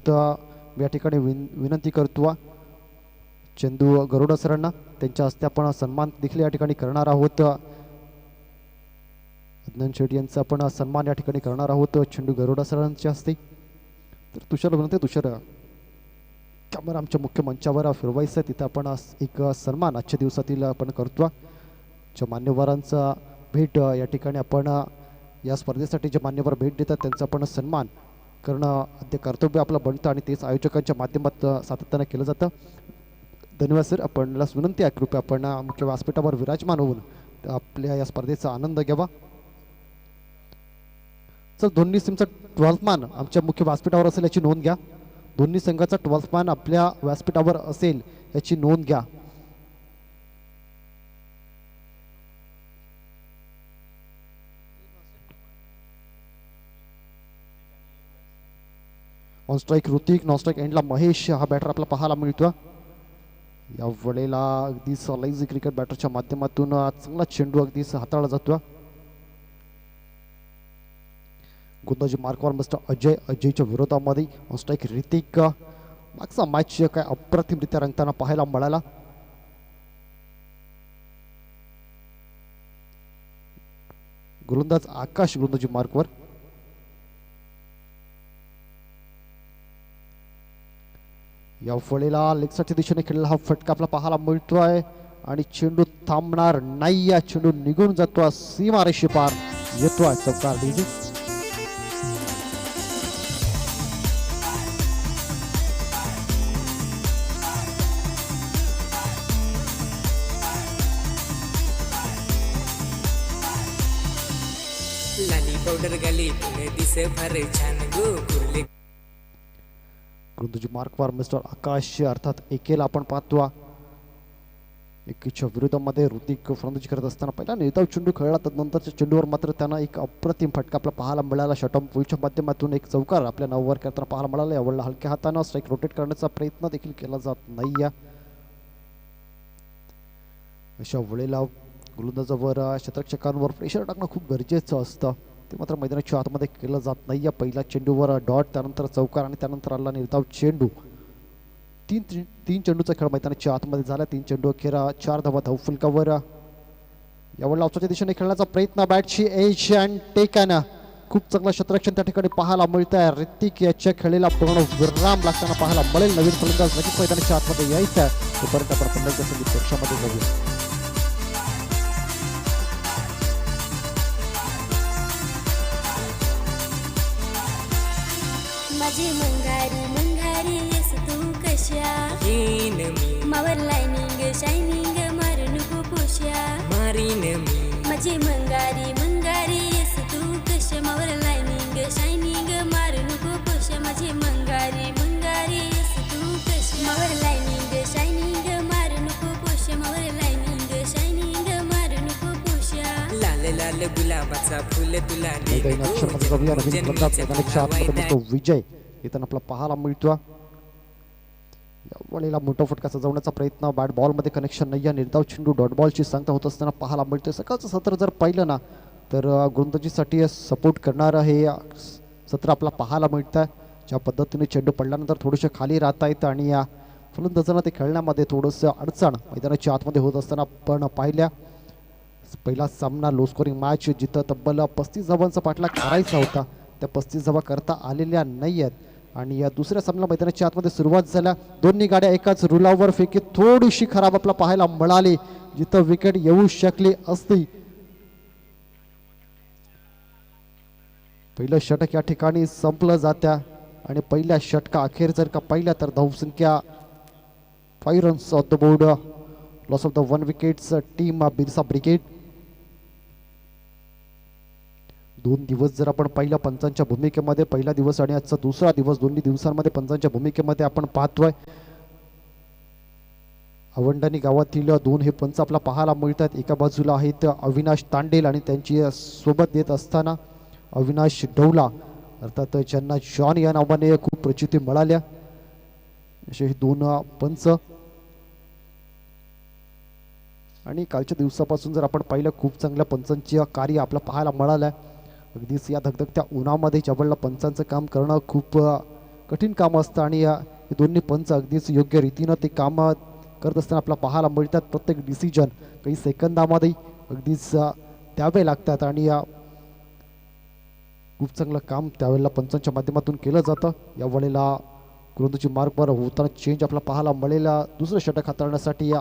आहोत. मी या ठिकाणी विनंती करतो चंदू गरुडा सरांना, त्यांच्या हस्ते आपण सन्मान देखील या ठिकाणी करणार आहोत. अज्ञान शेट्टी यांचा आपण सन्मान या ठिकाणी करणार आहोत चंदू गरुडा सरांच्या हस्ते. तर तुषार विनंती, तुषार कॅमेरा आमच्या मुख्य मंचावर फिरवायचं, तिथे आपण एक सन्मान आजच्या दिवसातील आपण करतो. ज्या मान्यवरांचा भेट या ठिकाणी आपण या स्पर्धेसाठी जे मान्यवर भेट देतात त्यांचा आपण सन्मान करणं ते कर्तव्य आपलं बनतं आणि तेच आयोजकांच्या माध्यमात सातत्यानं केलं जातं. धन्यवाद सर. आपणला विनंती आहे कृपया आपण मुख्य व्यासपीठावर विराजमान होऊन आपल्या या स्पर्धेचा आनंद घ्यावा. सर दोन्ही टीमचा 12th मान आमच्या मुख्य व्यासपीठावर असेल याची नोंद घ्या. दोन्ही संघाचा 12th मान आपल्या व्यासपीठावर असेल याची नोंद घ्या. On strike Hrithik, non strike एंडला महेश हा बॅटर आपला पाहायला मिळतो. या वेळेला अगदीच लाईझी क्रिकेट बॅटरच्या माध्यमातून चांगला चेंडू अगदीच हाताळला जातो. गोंदाजी मार्कवर मिस्टर अजयच्या विरोधामध्ये ऑन स्ट्राईक ऋतिक. मागचा मॅच काय अप्रतिमरित्या रंगताना पाहायला मिळाला. गोलंदाज आकाश गोंदाजी मार्कवर. या फळीला लेगसाच्या दिशेने खेळलेला हा फटका आपला पाहायला मिळतोय आणि चेंडू थांबणार नाही. या चेंडू निघून जातो, सीमारेषे पार येतोय चौकार डीजी. लाली पावडर गाली तुने दिसे फार छान गो कुर्ले. गोलंदाजी मार्कवर मिस्टर आकाश अर्थात एकेला आपण पाहतो. एकीच्या विरोधामध्ये ऋतिक फलंदाजी करत असताना पहिला निर्धाव चेंडू खेळला, तदनंतरच्या चेंडूवर मात्र त्यांना एक अप्रतिम फटका आपला पाहायला मिळाला. शॉर्टआर्म पुलच्या माध्यमातून एक चौकार आपल्या नावावर करताना पाहायला मिळाला. यावेळेला हलक्या हातानं स्ट्राईक रोटेट करण्याचा प्रयत्न देखील केला जात नाही. अशा वेळेला गोलंदाजावर शतरक्षकांवर प्रेशर टाकणं खूप गरजेचं असतं, ते मात्र मैदानाच्या आतमध्ये केलं जात नाही. पहिल्या चेंडूवर डॉट, त्यानंतर चौकार आणि त्यानंतर आला निर्धाव चेंडू. तीन चेंडूचा खेळ मैदानाच्या आतमध्ये झाला. 3 चेंडू अखेर 4 धावा धावफलकावर. यावेळेला ऑफच्या दिशेने खेळण्याचा प्रयत्न, बॅटची एज अँड टेकन. खूप चांगलं क्षेत्ररक्षण त्या ठिकाणी पाहायला मिळत आहे. ऋतिक याच्या खेळीला पूर्ण विराम लागताना पाहायला मिळेल. नवीन फलंदाज लगेच मैदानाच्या आतमध्ये यायचं आहे, तोपर्यंत आपण 15 संगीत कक्षामध्ये जाऊया. माझी मंगारी मंगारी येस तू कशा येईन मी मावर लाइनिंग शायनिंग मारू नको पोशा मारीन मी. माझी मंगारी मंगारी येस तू कशा मावर लाइनिंग शायनिंग मारू नको पोशा. माझी मंगारी मंगारी येस तू कशा मावर लाइनिंग शायनिंग मारू नको पोशा. मावर लाइनिंग शायनिंग मारू नको पोशा. लाल लाल गुलाबाचा फुल तुला मैदानी अक्षरमध्ये जाऊया. नवीन फलंदाज मैदानाच्या आतमध्ये तो विजय येताना आपला पाहायला मिळतो. यावेळेला मोठा फटका सजवण्याचा प्रयत्न, बॅट बॉलमध्ये कनेक्शन नाही. निर्धाव चेंडू डॉट बॉलची सांगता होत असताना पाहायला मिळतोय. सकाळचं सत्र जर पाहिलं ना तर गोलंदाजीसाठी सपोर्ट करणारं हे सत्र आपला पाहायला मिळतं. ज्या पद्धतीने चेंडू पडल्यानंतर थोडंसं खाली राहता येतं आणि या फलंदाजांना ते खेळण्यामध्ये थोडंसं अडचण मैदानाच्या आतमध्ये होत असताना पण पाहिल्या. पहिला सामना लो स्कोरिंग मॅच, जिथं तब्बल 35 धावांचा पाठलाग करायचा होता, त्या 35 धावा करता आलेल्या नाही आहेत. आणि या दुसऱ्या सामन्याला मैदानाच्या आतमध्ये सुरुवात झाल्या. दोन्ही गाड्या एकाच रुलावर फेकी थोडीशी खराब आपला पाहायला मिळाली, जिथं विकेट येऊ शकली असती. पहिलं षटक या ठिकाणी संपलं जात्या आणि पहिल्या षटका अखेर जर का पाहिल्या तर धावसंख्या 5 runs off the board. Loss of the 1 wickets team Birsa brigade. 2 दिवस जर आपण पहिल्या पंचांच्या भूमिकेमध्ये, पहिला दिवस आणि आजचा दुसरा दिवस, दोन्ही दिवसांमध्ये पंचांच्या भूमिकेमध्ये आपण पाहतोय. अवंडानी गावातील 2 हे पंच आपला पाहायला मिळतात. एका बाजूला आहेत अविनाश तांडेल आणि त्यांची सोबत देत असताना अविनाश डौला, अर्थात ज्यांना जॉन या नावाने खूप प्रचिती मिळाल्या, असे हे 2 पंच. आणि कालच्या दिवसापासून जर आपण पाहिलं खूप चांगल्या पंचांचे कार्य आपलं पाहायला मिळालं आहे. अगदीच या धगधगत्या उन्हामध्ये ज्यावेळेला पंचांचं काम करणं खूप कठीण काम असतं आणि हे दोन्ही पंच अगदीच योग्य रीतीनं ते काम करत असताना आपल्याला पाहायला मिळतात. प्रत्येक डिसिजन काही सेकंदामध्ये अगदीच द्यावे लागतात आणि खूप चांगलं काम त्यावेळेला पंचांच्या माध्यमातून केलं जातं. यावेळेला गोलंदाजी मार्कवर होताना चेंज आपला पाहायला मिळेल. दुसरं षटक हाताळण्यासाठी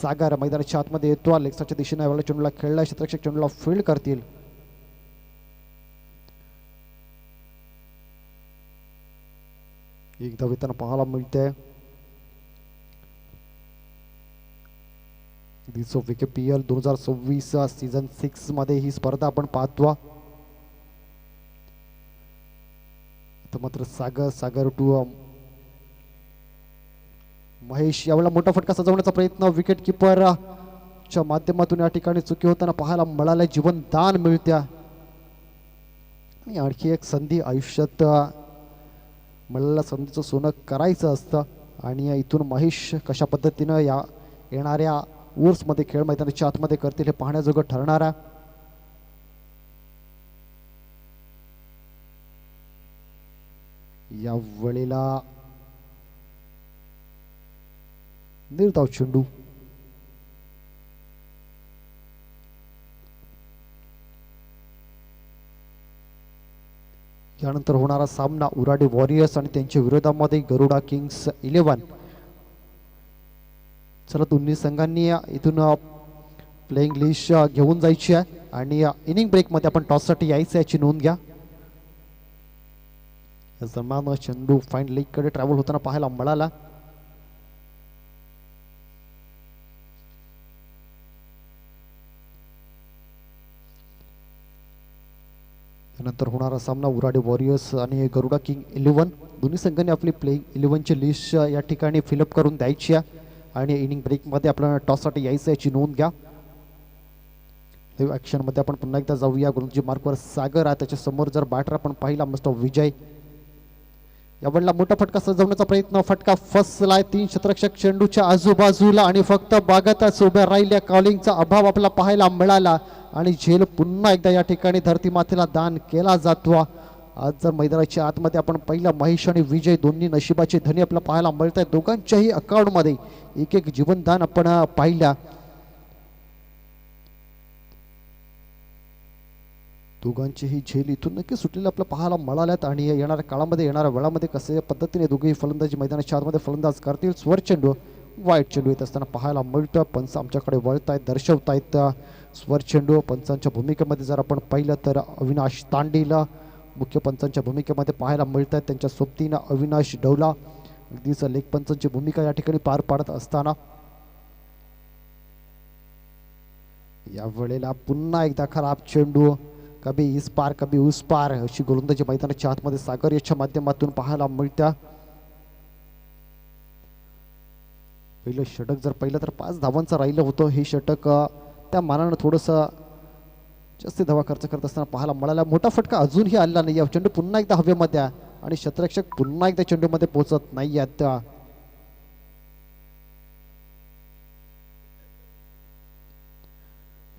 सागर मैदानाच्या आतमध्ये येतो. लेगच्या दिशेने यावेळेला चेंडूला खेळला. क्षेत्ररक्षक चेंडूला फील्ड करतील. एक धाव येताना पाहायला मिळते. WKPL 2026 सीझन 6 मध्ये ही स्पर्धा आपण पाहतो. मात्र सागर टू महेश यावेळेला मोठा फटका सजवण्याचा प्रयत्न विकेट किपर च्या माध्यमातून या ठिकाणी चुकी होताना पाहायला मिळाल्या. जीवन दान मिळत्या आणि आणखी एक संधी आयुष्यात मिळालेल्या संधीचं सोनं करायचं असतं आणि इथून महेश कशा पद्धतीनं या येणाऱ्या ओव्हर्समध्ये खेळ मैदानाच्या आतमध्ये करतील हे पाहण्याजोगं ठरणार आहे. या वेळेला निर्धाव चेंडू यानंतर होणारा सामना उराडे वॉरियर्स आणि त्यांच्या विरोधामध्ये गरुडा किंग्स 11. चला दोन्ही संघांनी इथून प्लेइंग लिस्ट घेऊन जायची आहे आणि इनिंग ब्रेकमध्ये आपण टॉससाठी यायचं याची नोंद घ्या. जमान चेंडू फाईन लेग कडे ट्रॅव्हल होताना पाहायला मिळाला. त्यानंतर होणारा सामना उराडे वॉरियर्स आणि गरुडा किंग 11. दोन्ही संघांनी आपली प्लेइंग 11ची लिस्ट या ठिकाणी फिलअप करून द्यायची आहे आणि इनिंग ब्रेकमध्ये आपल्याला टॉससाठी यायचं याची नोंद घ्या. ॲक्शनमध्ये आपण पुन्हा एकदा जाऊया. गोलंदाजी मार्कवर सागर आहे. त्याच्या समोर जर बॅटर आपण पाहिला मिस्टर विजय. यावेळेला मोठा फटका सजवण्याचा प्रयत्न. फटका फसलाय 3 क्षेत्ररक्षक चेंडूच्या आजूबाजूला आणि फक्त बागतच उभ्या राहिल्या. कॉलिंगचा अभाव आपल्याला पाहायला मिळाला आणि झेल पुन्हा एकदा या ठिकाणी धरती मातेला दान केला जातो. आज जर मैदानाच्या आतमध्ये आपण पहिला महेश आणि विजय दोन्ही नशिबाचे धनी आपल्याला पाहायला मिळत आहेत. दोघांच्याही अकाउंटमध्ये एक एक जीवनदान आपण पाहिल्या. दोघांचीही झेल इथून नक्की सुटलेले आपल्याला पाहायला मिळाल्यात आणि येणाऱ्या काळामध्ये येणाऱ्या वेळामध्ये कसे पद्धतीने दोघेही फलंदाजी मैदानाच्या आतमध्ये फलंदाज करतील. स्वर चेंडू वाईट चेंडू येत असताना पाहायला मिळतं. पंच आमच्याकडे वळतायत, दर्शवतायत स्वर चेंडू. पंचांच्या भूमिकेमध्ये जर आपण पाहिलं तर अविनाश तांडीला मुख्य पंचांच्या भूमिकेमध्ये पाहायला मिळत आहेत. त्यांच्या सोबतीनं अविनाश डवला अगदीच लेग पंचांची भूमिका या ठिकाणी पार पाडत असताना या वेळेला पुन्हा एकदा खराब चेंडू. कभी इस पार कभी उस पार अशी गोलंदाजी मैदानाच्या आतमध्ये सागर याच्या माध्यमातून पाहायला मिळत्या. पहिलं षटक जर पाहिलं तर 5 धावांचं राहिलं होतं. हे षटक त्या मानानं थोडंसं जास्त धावा खर्च करत असताना पाहायला मिळाला. मोठा फटका अजूनही आला नाही. चेंडू पुन्हा एकदा हवेमध्ये आणि क्षेत्ररक्षक पुन्हा एकदा चेंडूमध्ये पोहोचत नाही आहेत.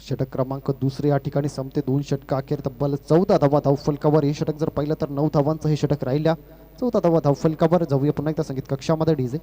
षटक क्रमांक दुसरे या ठिकाणी संपते. 2 षटक अखेर तब्बल 14 धावा धावफलकावर. हे षटक जर पाहिलं तर 9 धावांचं हे षटक राहिल्या. 14 धावा धावफलकावर. जाऊया पुन्हा एकदा संगीत कक्षामध्ये. डीजे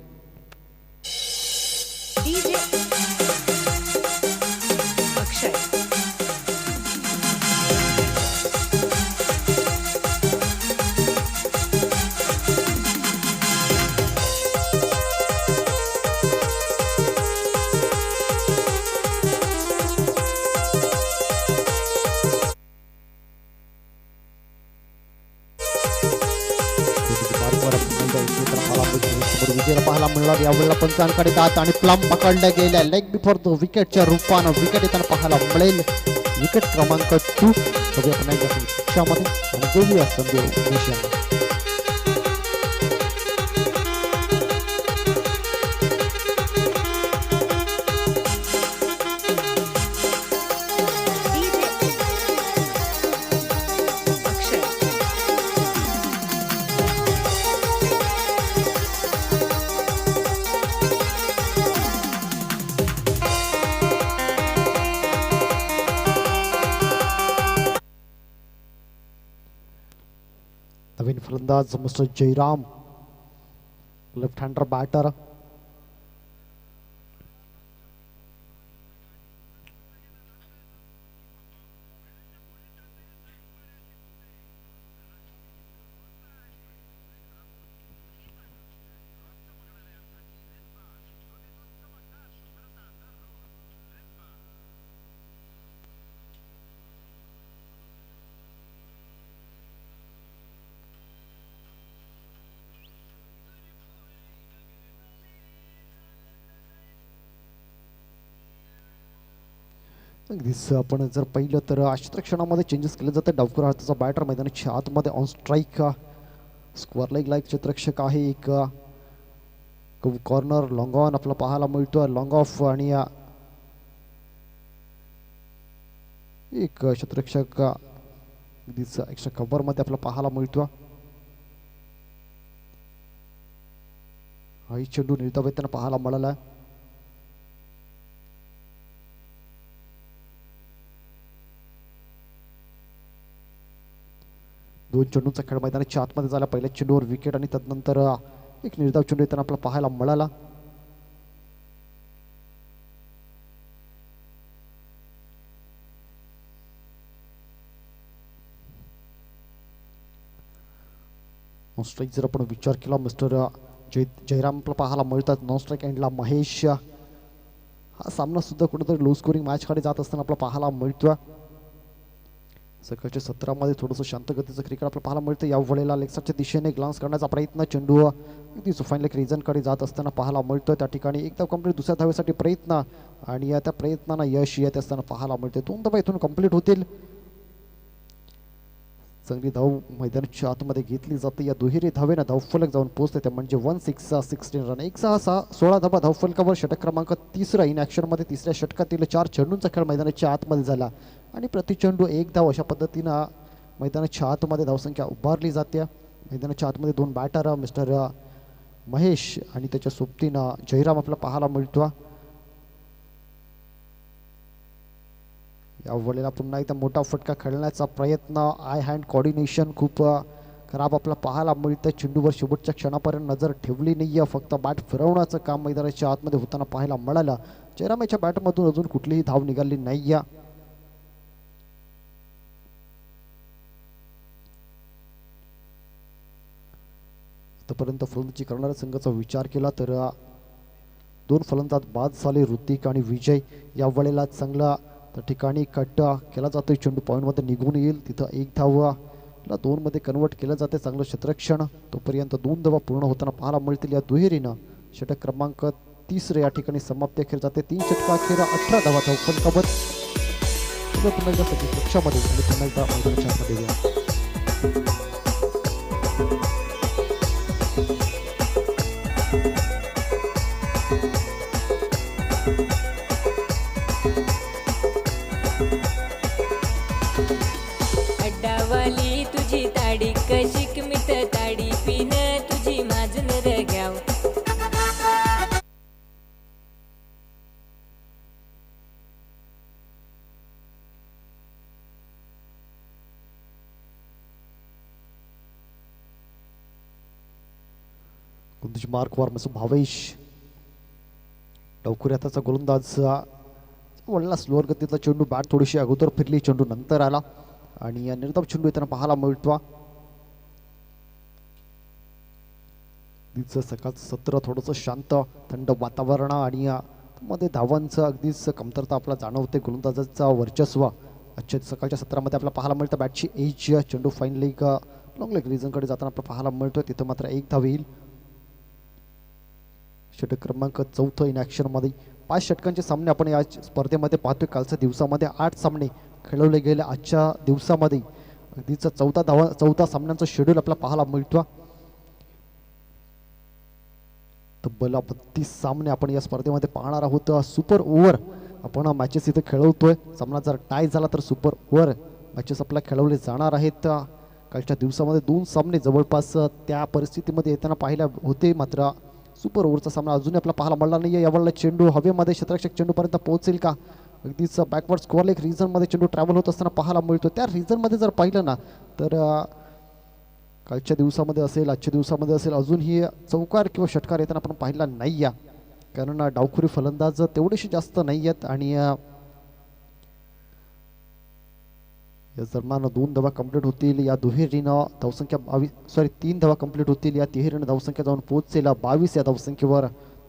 विजयला पाहायला मिळणार. यावेळेला पंचांकडे दात आणि प्लम पकडल्या गेल्या. लेग बिफोर द विकेटच्या रूपानं विकेट येताना पाहायला मिळेल. विकेट क्रमांक 2 कक्षामध्ये आणि जोडूया संदेव निशांना. गोलंदाज mister Jayram, left hander batter. अगदीच आपण जर पाहिलं तर क्षेत्रक्षणामध्ये चेंजेस केले जाते. डावखुरा हाताचा बॅटर मैदानाच्या आतमध्ये on strike, square leg like क्षेत्ररक्षक आहे. एक कॉर्नर लॉंग ऑन आपला पाहायला मिळतो, लॉंग ऑफ, आणि एक क्षेत्ररक्षक अगदीच एक्स्ट्रा कव्हरमध्ये आपला पाहायला मिळतो. हाही चेंडू निर्धाव त्यांना पाहायला मिळाला. दोन चेंडूंचा खेळ मैदानाच्या आतमध्ये झाला. पहिल्या चेंडूवर विकेट आणि त्यानंतर एक निर्धाव चेंडू येताना आपल्याला पाहायला मिळाला. स्ट्राईक जर आपण विचार केला मिस्टर जयराम आपल्याला पाहायला मिळतात. नॉन स्ट्राईक एंडला महेश. हा सामना सुद्धा कुठेतरी लो स्कोरिंग मॅचकडे जात असताना आपल्याला पाहायला मिळतोय. सकाळच्या सत्रामध्ये थोडंसं शांत गतीचं क्रिकेट आपल्याला पाहायला मिळतं. या वेळेला लेगसाच्या दिशेने ग्लान्स करण्याचा प्रयत्न, चेंडू अगदी फाईन लेग रिजनकडे जात असताना पाहायला मिळतोय. त्या ठिकाणी एकदा कंप्लीट, दुसऱ्या धावेसाठी प्रयत्न, आणि त्या प्रयत्नांना यश येत असताना पाहायला मिळते. दोन धावा इथून कंप्लीट होतील. चांगली धाव मैदानाच्या आतमध्ये घेतली जाते. या दुहेरी धावेनं धावफलक जाऊन पोहोचते, ते म्हणजे 1/6 रन. 1/6 धावा धावफलकावर. षटक क्रमांक 3 इन ॲक्शनमध्ये तिसऱ्या षटकातील 4 चेंडूंचा खेळ मैदानाच्या आतमध्ये झाला, आणि प्रति चेंडू एक धाव अशा पद्धतीनं मैदानाच्या आतमध्ये धावसंख्या उभारली जाते. मैदानाच्या आतमध्ये दोन बॅटर मिस्टर महेश आणि त्याच्या सोबतीनं जयराम आपल्याला पाहायला मिळतो. या वेळेला पुन्हा एकदा मोठा फटका खेळण्याचा प्रयत्न. आय हँड कॉर्डिनेशन खूप खराब आपल्याला पाहायला मिळतं. चेंडूवर शेवटच्या क्षणापर्यंत नजर ठेवली नाहीये, फक्त बॅट फिरवण्याचं काम मैदानाच्या आतमध्ये होताना पाहायला मिळालं. जयरामाच्या बॅटमधून अजून कुठलीही धाव निघाली नाही. आतापर्यंत फलंदाजी करणाऱ्या संघाचा विचार केला तर दोन फलंदाज बाद झाले, ऋतिक आणि विजय. या वेळेला चांगला त्या ठिकाणी कट केला जातोय. चेंडू पॉईंटमध्ये निघून येईल, तिथं एक धावला 2 मध्ये कन्वर्ट केलं जाते. चांगलं क्षेत्ररक्षण. तोपर्यंत 2 धावा पूर्ण होताना पाहायला मिळतील. या दुहेरीनं षटक क्रमांक 30 या ठिकाणी समाप्ती अखेर जाते. 3 षटकाखेर 18 धावा धावफलकावर. पुन्हा एकदा सगळी लक्षामध्ये आणि पुन्हा एकदा मैदानाच्या आतमध्ये अड्डावाली तुझी ताडी कशिक मिठ ताडी पिन तुझी माझन रग्याव. मार्कवर मस्त भावेश डावखुरी हाताचा गोलंदाज वळला. स्लोअर गतीतला चेंडू, बॅट थोडीशी अगोदर फिरली, चेंडू नंतर आला, आणि निर्धाव चेंडू येताना पाहायला मिळतो. सकाळचं सत्र थोडंसं शांत थंड वातावरण, आणि मध्ये धावांचं अगदीच कमतरता आपल्याला जाणवते. गोलंदाजाचा वर्चस्व आजच्या सकाळच्या सत्रामध्ये आपल्याला पाहायला मिळतं. बॅटची एज, चेंडू फाईन लेग लॉंग लेग रिजनकडे जाताना आपल्याला पाहायला मिळतोय. तिथं मात्र एक धाव येईल. षटक क्रमांक 4 इन ॲक्शनमध्ये 5 षटकांचे सामने आपण या स्पर्धेमध्ये पाहतोय. कालच्या दिवसामध्ये 8 सामने खेळवले गेले. आजच्या दिवसामध्ये अगदीच 14 सामन्यांचं शेड्यूल आपल्याला पाहायला मिळतो. तब्बल 32 सामने आपण या स्पर्धेमध्ये पाहणार आहोत. सुपर ओव्हर आपण मॅचेस इथे खेळवतोय. सामना जर टाय झाला तर सुपर ओव्हर मॅचेस आपल्याला खेळवले जाणार आहेत. कालच्या दिवसामध्ये 2 सामने जवळपास त्या परिस्थितीमध्ये येताना पाहिल्या होते, मात्र सुपर ओव्हरचा सामना अजूनही आपल्याला पाहायला मिळाला नाही आहे. यावेळेला चेंडू हवेमध्ये क्षेत्ररक्षक चेंडूपर्यंत पोहोचेल का? अगदीच बॅकवर्ड स्कोअर लेग रिजनमध्ये चेंडू ट्रॅव्हल होत असताना पाहायला मिळतो. त्या रिजनमध्ये जर पाहिलं ना तर कालच्या दिवसामध्ये असेल आजच्या दिवसामध्ये असेल अजूनही चौकार किंवा षटकार येताना आपण पाहिला नाही या, कारण डावखुरी फलंदाज तेवढेशी जास्त नाही आहेत. आणि या दरम्यान 2 धावा कंप्लीट होतील. या दुहेरीनं धावसंख्या 3 धावा कंप्लीट होतील. या तिहेरीनं धावसंख्या जाऊन पोहोचेल 22 या धावसंख्येवर.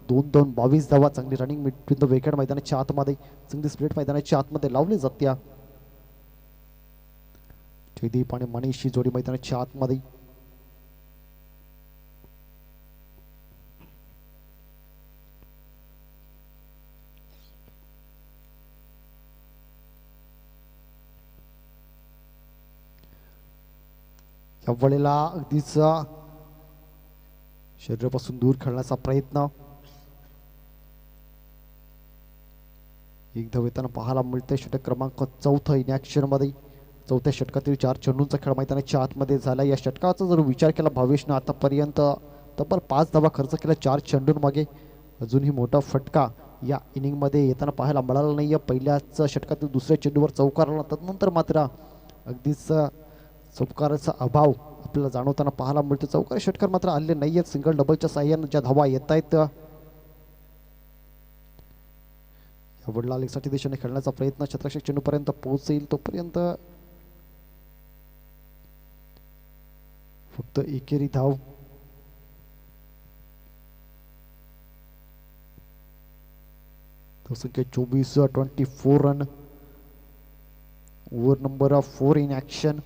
2-2 22 धावा. चांगली रनिंग बिटवीन द विकेट मैदानाच्या आतमध्ये, चांगली स्प्लिट मैदानाच्या आतमध्ये लावली जाते. जयदीप आणि मनीष ही जोडी मैदानाच्या आतमध्ये. या वेळेला अगदीच शरीरापासून दूर खेळण्याचा प्रयत्न. एक धाव येताना पाहायला मिळते. षटक क्रमांक 4 इन ॲक्शन मध्ये. 4थ्या षटकातील 4 चेंडूंचा खेळ मैदानाच्या आतमध्ये झाला. या षटकाचा जर विचार केला भावेशनं आतापर्यंत तब्बल 5 धावा खर्च केला 4 चेंडूंमागे. अजूनही मोठा फटका या इनिंगमध्ये येताना पाहायला मिळाला नाही. पहिल्याच षटकातील दुसऱ्या चेंडूवर चौकार आला, तदनंतर मात्र अगदीच चौकाराचा अभाव आपल्याला जाणवताना पाहायला मिळतो. चौकारी षटकार मात्र आले नाही आहेत. सिंगल डबलच्या साह्यानं ज्या धावा येत आहेत या वडला लेगसाठी दिशेने खेळण्याचा प्रयत्न क्षेत्ररक्षक चेंडूपर्यंत पोहोचेल तोपर्यंत फक्त एकेरी धाव. संख्या 24 24 run. Over number 4 in action.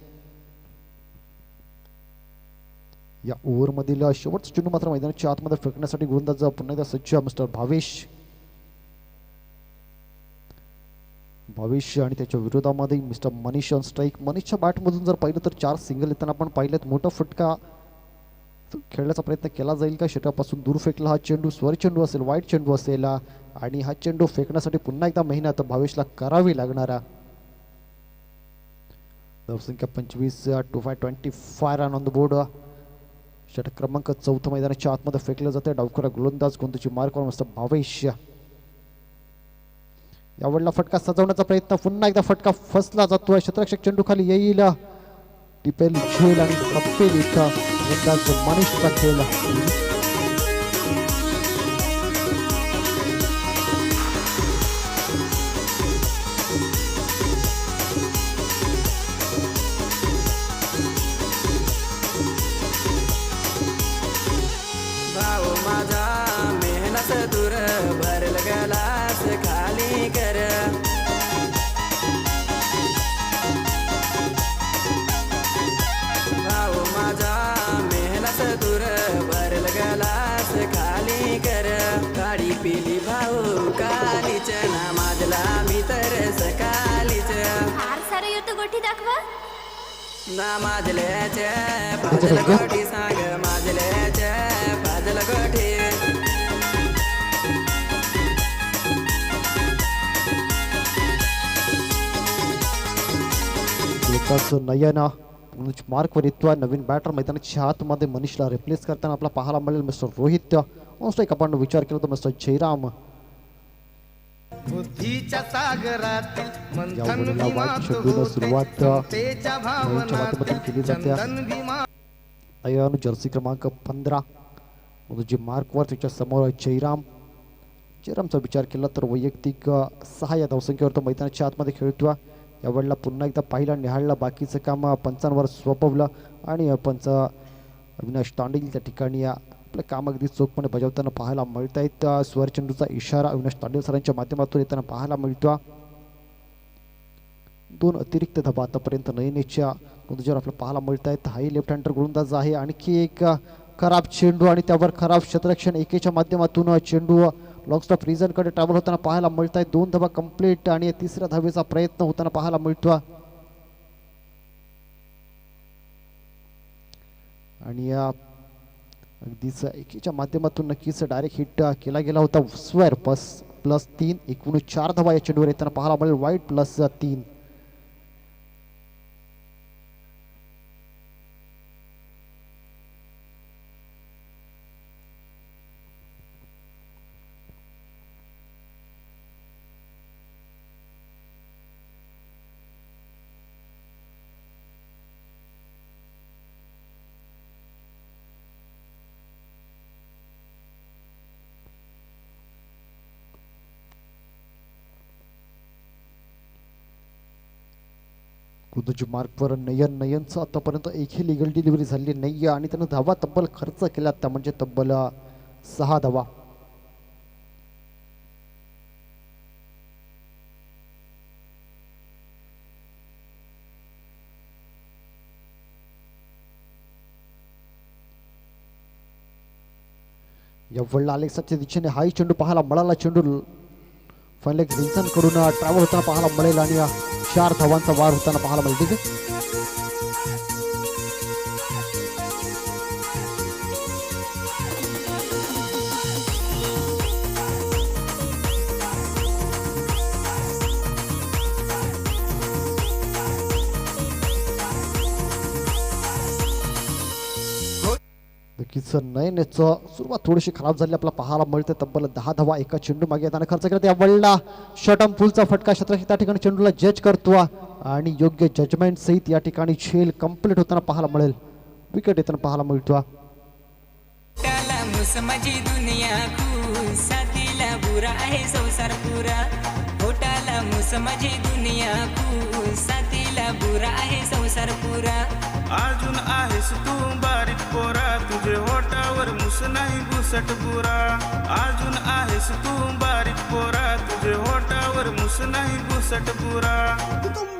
या ओव्हरमधील शेवटचा चेंडू मात्र मैदानाच्या आतमध्ये फेकण्यासाठी गोलंदाज पुन्हा एकदा सज्ज मिस्टर भावेश आणि त्याच्या विरोधामध्ये मिस्टर मनीष ऑन स्ट्राईक. मनीषच्या बॅटमधून जर पाहिलं तर 4 सिंगल येताना आपण पाहिलेत. मोठा फटका खेळण्याचा प्रयत्न केला जाईल का? षटकापासून दूर फेकला हा चेंडू. स्वर चेंडू असेल, वाईट चेंडू असेल आणि हा चेंडू फेकण्यासाठी पुन्हा एकदा मेहनत भावेशला करावी लागणारा. धावसंख्या 25 25 रन ऑन द बोर्ड. षटक क्रमांक 4 मैदानाच्या आतमध्ये फेकलं जाते. डावखुरा गोलंदाज कोणत्याची मार्कवर मिस्टर भावेश. यावेळेला फटका सजवण्याचा प्रयत्न. पुन्हा एकदा फटका फसला जातोय. क्षेत्ररक्षक चेंडू खाली येईल, टिपेल झेल आणि कप्पेल इथं गोलंदाज मनीषचा खेळ. भाऊ माझा मेहनत दूर भरल गलास खाली कर. भाऊ माझा मेहनत दूर भरल गलास खाली कर. काळी पिली भाऊ कालीच ना माझला मी तर सकाळीच. फार सारं येतो गोठी दाखवा. ना माझल्याच्या पाजल गोठी सांग, माझल्याच्या पाजल गोठी. नयन मार्कवर येतो. नवीन बॅटर मैदानाच्या आतमध्ये मनीषला रिप्लेस करताना आपला पाहायला मिळेल मिस्टर रोहित. ऑनस्ट्राईक आपण विचार केला तर मिस्टर जयराम. बुद्धीच्या सागरातील मंथन यावेळेला भीमा वाईट चेंडूला सुरुवात समतेच्या माध्यमातून केली जाते. चंदन भीमा नयन जर्सी क्रमांक 15 जी मार्कवर त्याच्या समोर जयरामचा विचार केला तर वैयक्तिक 6 या धावसंख्येवर तो मैदानाच्या आतमध्ये खेळतो. यावेळेला पुन्हा एकदा पाहिला निहाळला बाकीचं काम पंचांवर सोपवलं आणि पंच अविनाश तांडेल त्या ठिकाणी आपलं काम अगदी चोखपणे बजावताना पाहायला मिळत आहेत. स्वर चेंडूचा इशारा अविनाश तांडेल सरांच्या माध्यमातून येताना पाहायला मिळतो. 2 अतिरिक्त धावा आतापर्यंत नयनेच्या गोलंदाजावर आपल्याला पाहायला मिळत आहेत. हाही लेफ्ट हँडर गोलंदाज आहे. आणखी एक खराब चेंडू आणि त्यावर खराब क्षेत्ररक्षण. एकेच्या माध्यमातून चेंडू लॉंग स्टॉप रिझनकडे ट्रॅव्हल होताना पाहायला मिळत आहेत. 2 धावा कंप्लीट आणि 3ऱ्या धावेचा प्रयत्न होताना पाहायला मिळतो. आणि अगदीच एकेच्या माध्यमातून नक्कीच डायरेक्ट हिट केला गेला होता. स्वर +3 एकूण 4 धावा या चेंडूवर येताना पाहायला मिळेल. वाईट +3. कृतुजी मार्कवर नयनचं आतापर्यंत एकही लिगल डिलिव्हरी झालेली नाही आहे आणि त्यानं धावा तब्बल खर्च केला त्या म्हणजे तब्बल 6 धावा. या वळला अलेक्साच्या दिशेने हाही चेंडू पाहायला मिळाला. चेंडू फायनल रिन्सन कडून ट्रॅव्हल होताना पाहायला मिळेल आणि 4 धावांचा वार होताना पाहायला मिळते. नक्कीच नयनचं सुरुवात थोडीशी खराब झाली आपल्याला पाहायला मिळते. तब्बल 10 धावा एका चेंडू मागे त्याने खर्च केला. त्या वळला शॉटम फुलचा फटका क्षेत्राशी त्या ठिकाणी चेंडूला जज करतो आणि योग्य जजमेंट सहित या ठिकाणी खेळ कंप्लीट होताना पाहायला मिळेल. विकेट येताना पाहायला मिळतो. त्याला मुसमाजी दुनिया खूप साथीला बुरा आहे संसार पुरा. होटाला मुसमाजी दुनिया खूप साथीला बुरा आहे संसार पुरा. अजून आहेस तू बारीक पोरा, तुझे होटावर मुस नाही घुसट बुरा. अजून आहेस तू बारीक पोरा, तुझे होटावर मुस नाही घुसट बुरा.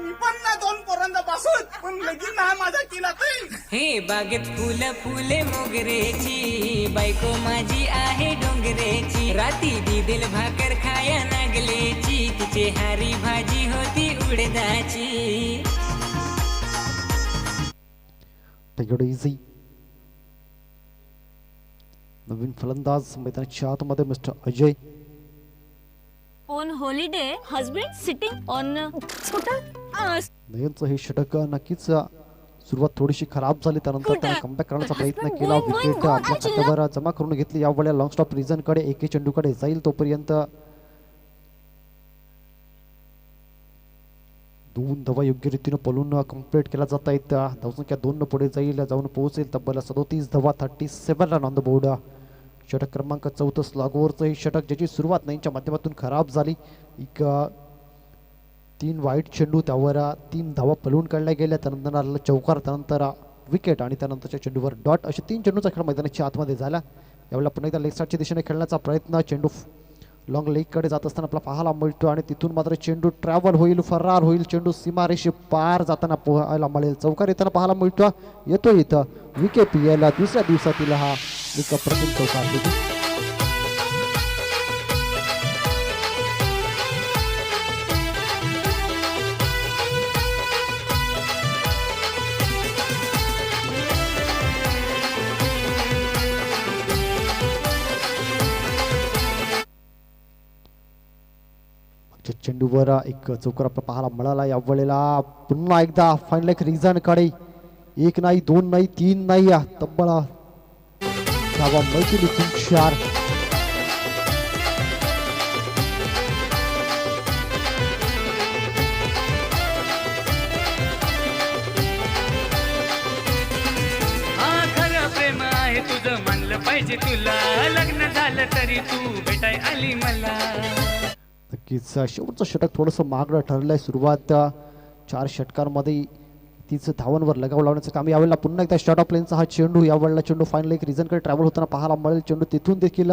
मी पण ना 2 पोरांपासून पण लगीन ना माझा केला ते. हे बागेत फुलं फुले मोगरेची, बायको माझी आहे डोंगरेची. राती दिल भाकर खाया नागलेची, तिचे हारी भाजी होती उडदाची. इझी नवीन फलंदाज मैदानाच्या आतमध्ये mister Ajay. On holiday husband sitting on scooter. नयनचं हे षटक नक्कीच सुरुवात थोडीशी खराब झाली. त्यानंतर त्याने कमबॅक करण्याचा प्रयत्न केला. विकेट आपल्या खात्यावर जमा करून घेतली. यावेळेला लॉंग स्टॉप रिझन कडे एके चेंडूकडे जाईल तोपर्यंत 2 धावा योग्य रीतीने पळून कंप्लीट केला जात आहेत. धावसंख्या 2 पुढे जाऊन पोहोचेल तब्बल 37 धावा 37 रन ऑन द बोर्ड. षटक क्रमांक 14 स्लॉगवरचं हे षटक ज्याची सुरुवात नाईनच्या माध्यमातून खराब झाली. एक 3 वाईट चेंडू त्यावर 3 धावा पळून काढल्या गेल्या. त्यानंतर आलेला चौकार, त्यानंतर विकेट आणि त्यानंतरच्या चेंडूवर डॉट असे 3 चेंडूचा खेळ मैदानाच्या आतमध्ये झाला. यावेळेला पुन्हा एकदा लेग साईडच्या दिशेने खेळण्याचा प्रयत्न. चेंडू लॉंग लेगकडे जात असताना आपला पाहायला मिळतो आणि तिथून मात्र चेंडू ट्रॅव्हल होईल, फरार होईल. चेंडू सीमारेषे पार जाताना पाहायला मिळेल. चौकार येताना पाहायला मिळतो. येतो इथं WKPL दुसऱ्या दिवसातील हा एक प्रथम चौकार. चेंडूवर एक चौकार आपल्याला पाहायला मिळाला. यावेळेला पुन्हा एकदा फायनल एक रिझन कडे 1 नाही 2 नाही 3 नाही तब्बल धावा मिळतील 4. खरं प्रेम आहे तुझं मानलं पाहिजे तुला. लग्न झालं तरी तू भेटाय आली मला. नक्कीच शेवटचं षटक थोडंसं महागडं ठरलंय. सुरुवात 4 षटकांमध्ये तीच धावांवर लगाव लावण्याचं काम. यावेळेला पुन्हा एकदा शॉट ऑफ लेनचा हा चेंडू. यावेळेला चेंडू फायनल एक रिझनकडे ट्रॅव्हल होताना पाहायला मिळेल. चेंडू तिथून देखील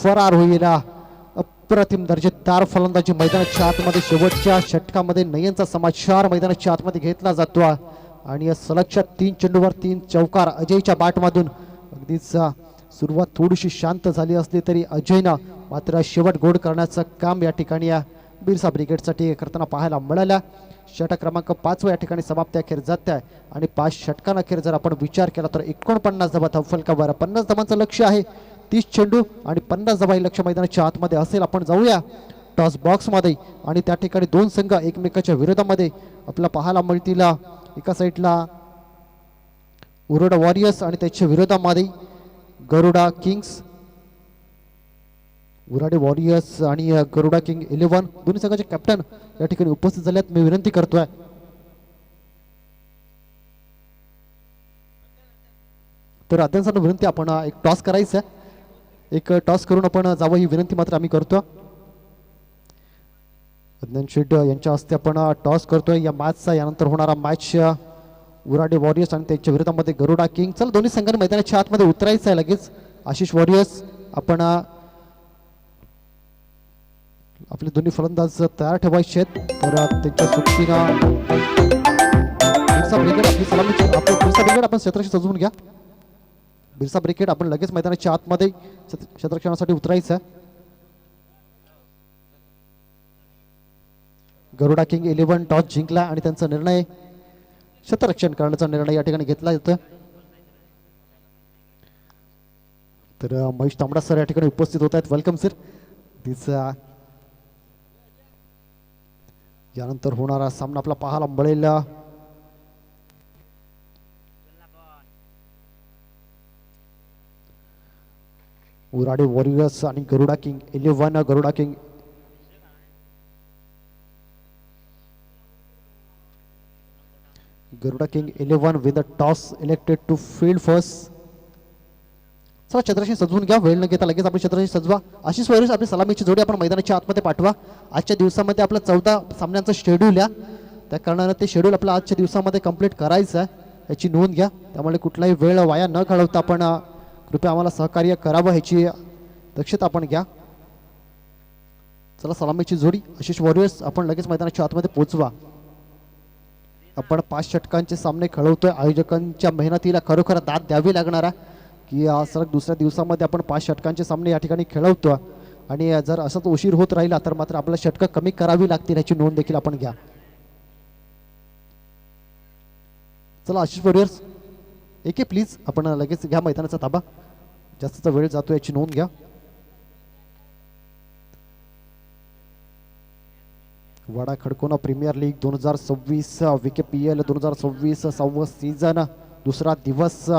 फरार होईल. अप्रतिम दर्जेदार फलंदाजी मैदानाच्या आतमध्ये. शेवटच्या षटकामध्ये नयनचा समाचार मैदानाच्या आतमध्ये घेतला जातो आणि या सलगच्या 3 चेंडूवर 3 चौकार अजयच्या बॅटमधून. अगदीच सुरुवात थोडीशी शांत झाली असली तरी अजयनं मात्र शेवट गोड करण्याचं काम या ठिकाणी या बिरसा ब्रिगेडसाठी करताना पाहायला मिळालं. षटक क्रमांक 5 या ठिकाणी समाप्ती अखेर जाते आहे आणि 5 षटकांअखेर जर आपण विचार केला तर 49 धावा फलकावर. 50 धावांचं लक्ष आहे. 30 चेंडू आणि 50 धावा हे लक्ष मैदानाच्या आतमध्ये असेल. आपण जाऊया टॉस बॉक्समध्ये आणि त्या ठिकाणी 2 संघ एकमेकाच्या विरोधामध्ये आपल्याला पाहायला मिळतील. एका साईडला उरोडा वॉरियर्स आणि त्याच्या विरोधामध्ये गरुडा किंग्स. उराडे वॉरियर्स आणि गरुडा किंग 11 दोन्ही संघाचे कॅप्टन या ठिकाणी उपस्थित झाल्यात. मी विनंती करतोय तर अध्यक्षांना विनंती आपण एक टॉस करायचं. एक टॉस करून आपण जावं ही विनंती मात्र आम्ही करतो. अज्ञान शेट यांच्या हस्ते आपण टॉस करतोय या मॅचचा. यानंतर होणारा मॅच उराडे वॉरियर्स आणि त्यांच्या विरोधामध्ये गरुडा किंग. चला दोन्ही संघांनी मैदानाच्या आतमध्ये उतरायचं आहे लगेच. आशिष वॉरियर्स आपण आपले दोन्ही फलंदाज तयार ठेवायचे आहेत. तर त्यांच्या सोबतीनं बिरसा ब्रिगेड आपली सलामीची आपलं बिरसा ब्रिगेड आपण क्षेत्ररक्षण सजवून घ्या. बिरसा ब्रिगेड आपण लगेच मैदानाच्या आतमध्ये क्षेत्ररक्षणासाठी उतरायचं आहे. गरुडा किंग 11 टॉस जिंकला आणि त्यांचा निर्णय क्षेत्ररक्षण करण्याचा निर्णय या ठिकाणी घेतला जातो. तर महेश तांबडा सर या ठिकाणी उपस्थित होत आहेत. Welcome sir. दिस यानंतर होणारा सामना आपला पाहायला मिळेल उराडे वॉरियर्स आणि Garuda king 11. Garuda king Garuda King 11 with the toss elected to field first. चला क्षेत्ररक्षण सजवून घ्या. वेळ न घेता लगेच आपण क्षेत्ररक्षण सजवा. आशिष वॉरियर्स आपली सलामीची जोडी आपण मैदानाच्या आतमध्ये पाठवा. आजच्या दिवसामध्ये आपलं 14 सामन्यांचं शेड्यूल या त्या कारणानं ते शेड्यूल आपलं आजच्या दिवसामध्ये कंप्लीट करायचं आहे याची नोंद घ्या. त्यामुळे कुठलाही वेळ वाया न घालवता आपण कृपया आम्हाला सहकार्य करावं ह्याची दक्षता आपण घ्या. चला सलामीची जोडी आशिष वॉरियर्स आपण लगेच मैदानाच्या आतमध्ये पोहोचवा. आपण 5 षटकांचे सामने खेळवतोय. आयोजकांच्या मेहनतीला खरोखर दाद द्यावी लागणार आहे की सलग दुसऱ्या दिवसामध्ये आपण 5 षटकांचे सामने या ठिकाणी खेळवतोय आणि जर असंच उशीर होत राहिला तर मात्र आपल्याला षटकं कमी करावी लागतील याची नोंद देखील आपण घ्या. चला आशिष वॉरियर्स एके प्लीज आपण लगेच घ्या मैदानाचा ताबा. जास्तचा वेळ जातो याची नोंद घ्या. वाडा खडकोना प्रीमियर लीग 2026 VKPL 2026 6वं सीझन दुसरा दिवस.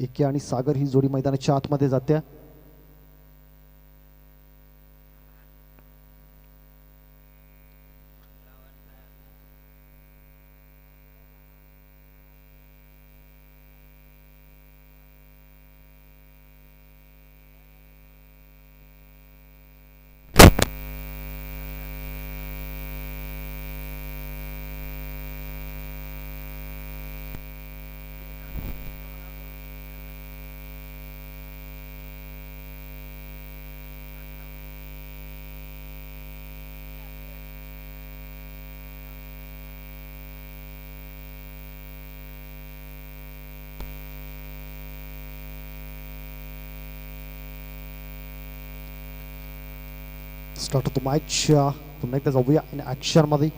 एके आणि सागर ही जोडी मैदानाच्या आतमध्ये जाते. Start of the match. पुन्हा एकदा जाऊया इन ॲक्शनमध्ये.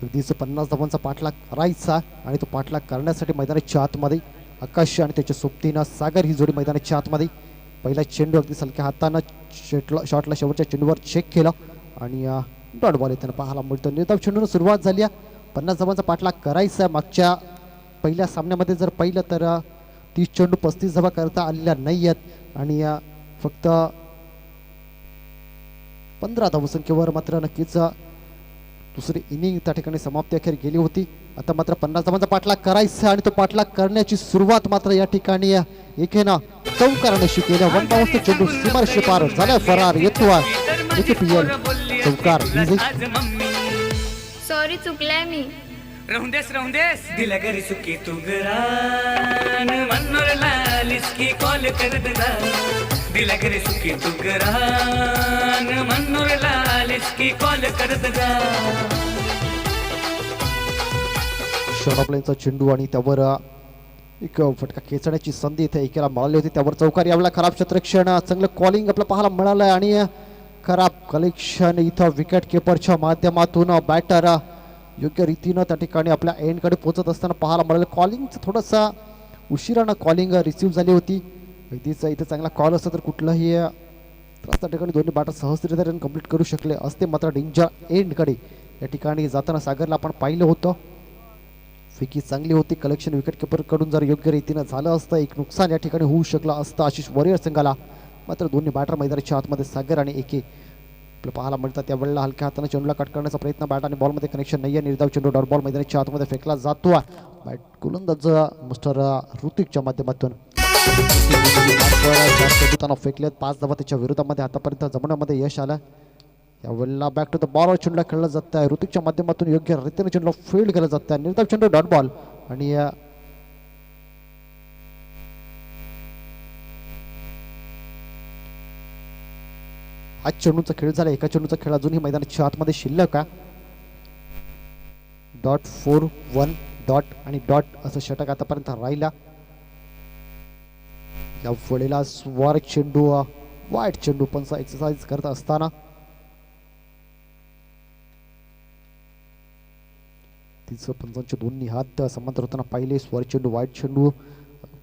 अगदीच 50 धावांचा पाठलाग करायचा आणि तो पाठलाग करण्यासाठी मैदानाच्या आतमध्ये आकाश आणि त्याच्या सोबतीनं सागर ही जोडी मैदानाच्या आतमध्ये. पहिला चेंडू अगदी सलक्या हातानं शॉटला शेवटच्या चेंडूवर चेक केला आणि डॉट बॉल येताना पाहायला मिळतो. निर्धाव चेंडूनं सुरुवात झाली आहे. 50 धावांचा पाठलाग करायचा आहे. मागच्या पहिल्या सामन्यामध्ये जर पाहिलं तर 30 चेंडू 35 धावा करता आलेल्या नाही आहेत आणि फक्त 15 धावसंख्येवर मात्र नक्कीच दुसरी इनिंग त्या ठिकाणी समाप्ती अखेर गेली होती. आता मात्र 50 धावांचा पाठलाग करायचा आणि तो पाठलाग करण्याची सुरुवात मात्र या ठिकाणी एकेनं चौकाराने केल्या. 1 बाउन्सचा चेंडू सीमारेषे पार झाला. फरार येतो VKPL चौकार. सॉरी चुकलाय मी. राहून देस दिला घरी सुखी तू गरान मनोरला लिस्की कॉल करत जा. दिला घरी सुखी तू गरान मनोरला लिस्की कॉल करत जा. शॉर्टप्लेनचा चेंडू आणि त्यावर एक फटका खेचण्याची संधी इथे एकेला मिळाली होती. त्यावर चौकार. यावेळेला खराब क्षेत्ररक्षण चांगलं कॉलिंग आपल्याला पाहायला मिळालं आणि खराब कलेक्शन इथं विकेट किपरच्या माध्यमातून बॅटर योग्य रीतीनं त्या ठिकाणी आपल्या एंडकडे पोहोचत असताना पाहायला मिळालं. कॉलिंगचं थोडंसं उशिरानं कॉलिंग रिसीव्ह झाली होती. अगदीच इथे चांगला कॉल असता तर कुठलाही त्रास त्या ठिकाणी दोन्ही बॅटर सहजरित्या कंप्लीट करू शकले असते. मात्र डेंजर एंडकडे या ठिकाणी जाताना सागरला आपण पाहिलं होतं. फिकी चांगली होती. कलेक्शन विकेट किपरकडून जर योग्य रीतीनं झालं असतं एक नुकसान या ठिकाणी होऊ शकलं असतं आशिष वॉरियर संघाला. मात्र दोन्ही बॅटर मैदानाच्या आतमध्ये सागर आणि एके आपल्याला पाहायला मिळतात. त्यावेळेला हलक्या हाताने चेंडूला कट करण्याचा प्रयत्न, बॅट आणि बॉलमध्ये कनेक्शन नाही आहे. निर्धाव चेंडू डॉट बॉल मैदानाच्या आतमध्ये फेकला जातो. बॅट गोलंदाज मिस्टर ऋतिकच्या माध्यमातून चेंडू फेकलेत. 5 धावा त्याच्या विरोधामध्ये आतापर्यंत जमण्यामध्ये यश आलं. यावेळेला बॅक टू द बॉल चेंडूला खेळलं जात आहे. ऋतिकच्या माध्यमातून योग्य रीतीने चेंडूला फील्ड केलं जात आहे. निर्धाव चेंडू डॉट बॉल. आणि आज चेंडूचा खेळ झाला. एका चेंडूचा खेळ अजूनही मैदानाच्या आतमध्ये शिल्लक का .41 आणि डॉट असं षटक आतापर्यंत राहिला. या वेळेला स्वार चेंडू वाईट चेंडू पंच एक्सरसाइज करत असताना तिचं पंचांचे दोन्ही हात समांतर होताना पाहिले. स्वार चेंडू वाईट चेंडू.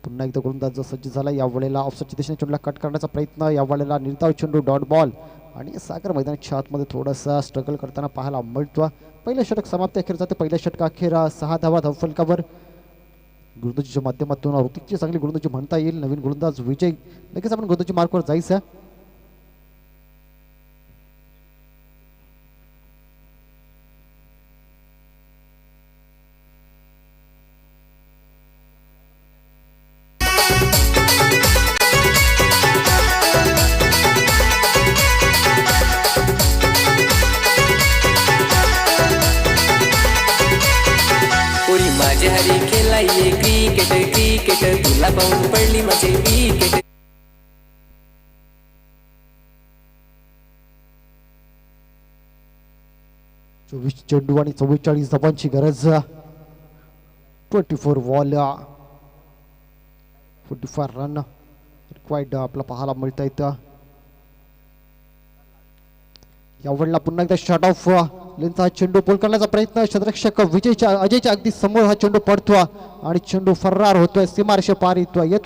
पुन्हा एकदा गोलंदाज सज्ज झाला. या वेळेला ऑफसाईडच्या दिशेने चेंडूला कट करण्याचा प्रयत्न. या वेळेला निर्धाव चेंडू डॉट बॉल. आणि सागर मैदानाच्या आतमध्ये थोडासा स्ट्रगल करताना पाहायला मिळतो. पहिलं षटक समाप्ती अखेर जाते. पहिल्या षटका अखेर 6 धावा धावफलकावर. गोलंदाजीच्या माध्यमातून ऋतिकची चांगली गोलंदाजी म्हणता येईल. नवीन गोलंदाज विजय. लगेच आपण गोलंदाजी मार्कवर जायचं. माझ्या हरी खेळाय क्रिकेट क्रिकेट तुला पाहून पडली माझी विकेट. चोवीस चेंडू आणि 44 धावांची गरज. 24 बॉल 45 रन रिक्वायर्ड आपला पाहायला मिळत आहेत. यावेळेला पुन्हा एकदा शॉट ऑफ लेनचा हा चेंडू पोल करण्याचा प्रयत्न. क्षेत्ररक्षक अजयच्या अगदी समोर हा चेंडू पडतो आणि चेंडू फरार होतोय. सीमारेषे पार येतोय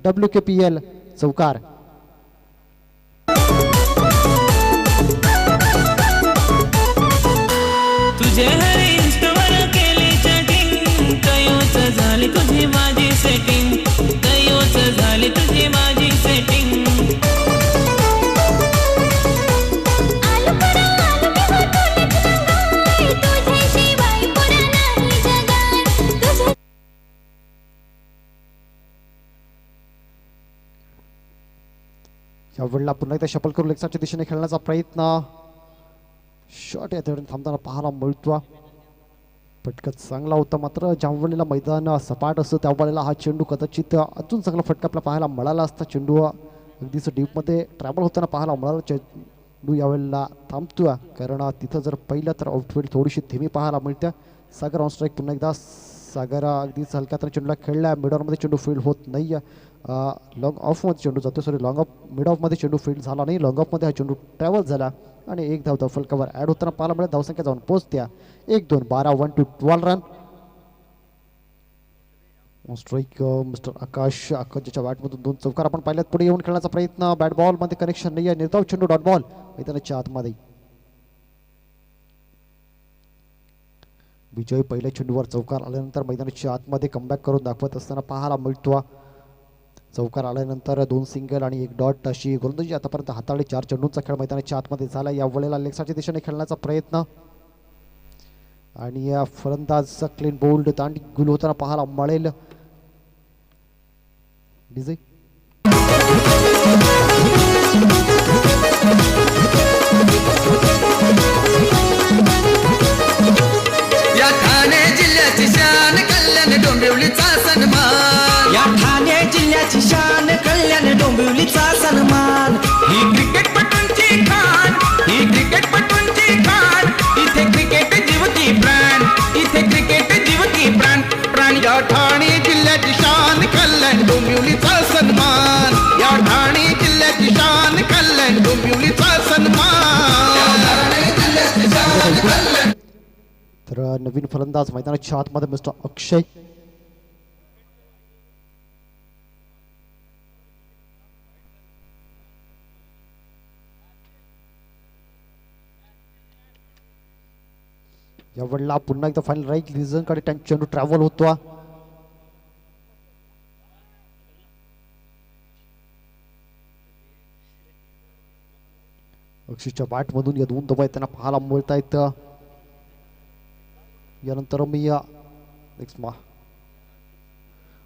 WKPL चौकार. तुझे हर इंस्टावर केली चॅटिंग. कयोच झाली तुझी माझी सेटिंग. कयोच झाली तुझी माझी सेटिंग. यावेळेला पुन्हा एकदा शपल करून लेगसाच्या दिशेने खेळण्याचा प्रयत्न. शॉट या ठिकाणी थांबताना पाहायला मिळतो. फटका चांगला होता. मात्र ज्या वेळेला मैदान सपाट असतं त्यावेळेला हा चेंडू कदाचित अजून चांगला फटका आपल्याला पाहायला मिळाला असता. चेंडू अगदीच डीपमध्ये ट्रॅव्हल होताना पाहायला मिळाला. चेंडू यावेळेला थांबतो कारण तिथं जर पहिलं तर आउटफील्ड थोडीशी धीमी पाहायला मिळते. सागर ऑन स्ट्राईक. पुन्हा एकदा सागर अगदीच हलक्या तर चेंडूला खेळला. मिडऑनमध्ये चेंडू फील्ड होत नाही. लॉंग ऑफमध्ये चेंडू जातो. सॉरी लॉंग ऑफ मिड ऑफमध्ये चेंडू फील्ड झाला नाही. लॉंग ऑफमध्ये हा चेंडू ट्रॅव्हल झाला आणि 1 धाव धावफलकावर ॲड होताना पाहायला मिळेल. धावसंख्या जाऊन पोहोचत्या 1-2 12 1 to 12 रन. स्ट्राईक मिस्टर आकाशच्या बॅटमधून 2 चौकार आपण पाहिल्यात. पुढे येऊन खेळण्याचा प्रयत्न. बॅट बॉलमध्ये कनेक्शन नाही आहे. निर्धाव चेंडू डॉट बॉल मैदानाच्या आतमध्ये. विजय पहिल्या चेंडूवर चौकार आल्यानंतर मैदानाच्या आतमध्ये कमबॅक करून दाखवत असताना पाहायला मिळतो. चौकार आल्यानंतर 2 सिंगल आणि 1 डॉट अशी गोलंदाजी आतापर्यंत हाताळली. 4 चेंडूंचा खेळ मैदानाच्या आतमध्ये झाला. या वेळेला लेगसाच्या दिशेने खेळण्याचा प्रयत्न आणि या फलंदाजचा क्लीन बोल्ड दांडी गुल होताना पाहायला मिळेल. डीजे या ठाणे जिल्ह्याची शान कल्याण डोंबिवलीचा सन्मान. या ठाणे जिल्ह्याची शान कल्याण डोंबिवलीचा सन्मान. ही क्रिकेटपटूंची खाण. ही क्रिकेटपटूंची खाण. इथे क्रिकेट जीवती प्राण. इथे क्रिकेट जीवती प्राण प्राण. या ठाणे जिल्ह्याची शान कल्याण डोंबिवलीचा सन्मान. या ठाणे जिल्ह्याची शान कल्याण डोंबिवलीचा सन्मान. तर नवीन फलंदाज मैदानाच्या आतमध्ये मिस्टर अक्षय. यावेळेला पुन्हा एकदा फायनल राईट रिझनकडे त्यांचा चेंडू ट्रॅव्हल होतो. अक्षयच्या बॅटमधून या 2 धावा त्यांना पाहायला मिळत आहेत. यानंतर मी